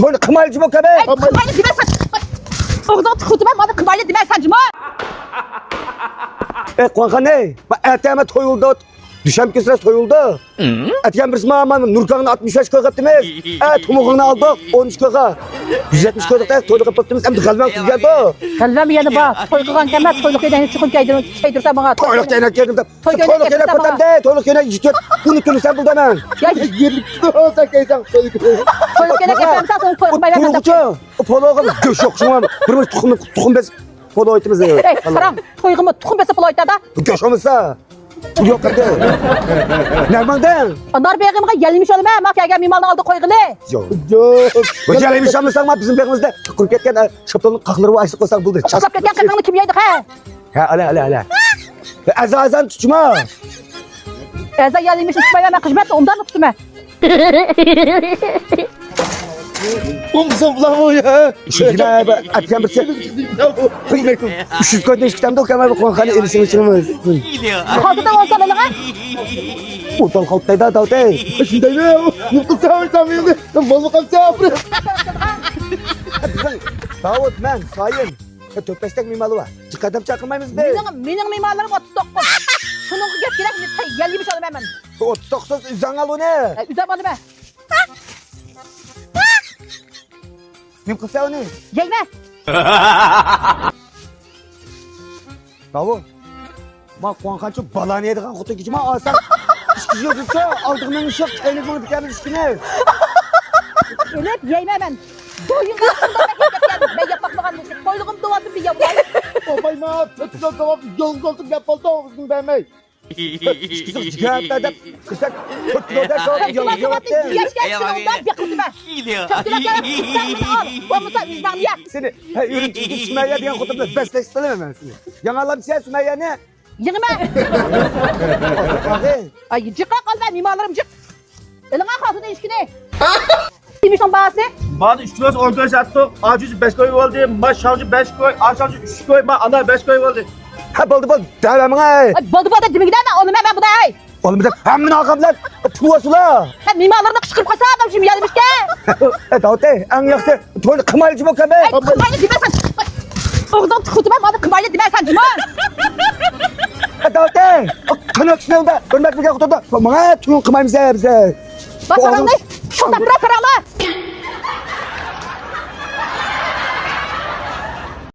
toyunu kımaylıcı bu kabe. Kımaylı demezsen. Ağzına tıkırdı ben bana kımaylı demezsen cuma. Kanka ne? Bak erteme toyuldu. Düşem kesire soyuldu. Etken birisi mağamanın Nurkan'ın 65 koy kaptımız. Tumuğunu aldık 13 koyga. 170 koyduk da toyunu kapattınız. Hem de kalbim kız geldi. Kalbim yanı bak. Toy kılan gelmez. Toyluk yedeni çıkıp şeydirsen bana. Toyluk yenek yedim de. Toyluk yenek patam de. Toyluk yenek yitiyor. Bunu türlü sen bul hemen. Yerlikte olsa keysen. Toyluk yenek yapamsan sonra toy kımayla ben de. Turgutçu. O poloğun göş yok şuna. Birimiz tukum bez polo oytumuz. Saram. Toyğımı tukum besi polo oytada. Göş olmasa. Yok hadi. Nermandan? Anar beğenime gelmiş oğlum ha. Makyaya mimalını aldı koyğılı. Yok. Bu gelmiş anlasan mı bizim beğenimizde? Kurup ketken şaptalının kakları var. Açlık koysak buldu. Kurup ketken kakını kim yedik ha? Ha ala. Azazan tutma. Eza gelmiş tutmaya ben kızmet ondan mı tutma? Umsam bulamıyor ya. Şöyle atken bir şey. 300 koyda iş kitabında okuyan bir konu kanı erişim içinimiz. Kaldıdan olsan onu ha? Ortalık halktaydı da da. Şimdi ne? Mutlu sağırsam yıldı. Balık kapsa yapıyor. Davut men sayın. 4-5 mimalı var. Çıkartıp çakılmayız be. Benim mimarlarım 39. Şunun gerek gelmiş oğlum hemen. 39 üzan al onu. Üzem oğlum ha. Kim kısa onu? Gelme. Davut. Bak kuankançı balanı yediğin kutu gücüme alsan. İşkisi yoksa aldığımın ışık çayını bunu biter işkine. Evet yeyme hemen. Doyun aslında ben yapmak mısın? Koyduğum doğası bir yapayım. Babay ma, tutun tamam yolun olsun yapalım olsun beğenmeyi. İşkisi çıkarttı da kısak tuttu da sonra yolun yaptı. Yaş gelsin ondan bir kutuma. Kötülükler al. Olmasa vicdan yak. Seni ürün çıktı Sümeyye diyen kutumda besle istemem ben seni. Yanalım sen Sümeyye ne? Yığma. Ay cıkla kal ben mimarlarım cık. Eline kalsın ilişkine. Kimmiş onun bağısı? Bazı 3 kilo 10 kilo attık. Acıcı 5 koy oldu. Maç şarjı 5 koy. Ağaç şarjı 3 koy. Ana 5 koy oldu. Ha buldu. Devamın ay. Buldu dimi gider mi? Oğlum hemen bu da ay. Oğlum bir de hemen akamlar. Tuvasula. Hem mimarlarına kışkırıp koysa adam şimdi gelmiş ki. Davut en yaksı toyunu kımaylıcı bu kabe. Kımaylı demezsen. Ağzından tıkırdı ben bana kımaylı demezsen cuma. Davut kanak sınavında. Hürmet bir kutuda. Bana tuyun kımayımıza bize. Bak paranı. Şurada bırak paralı.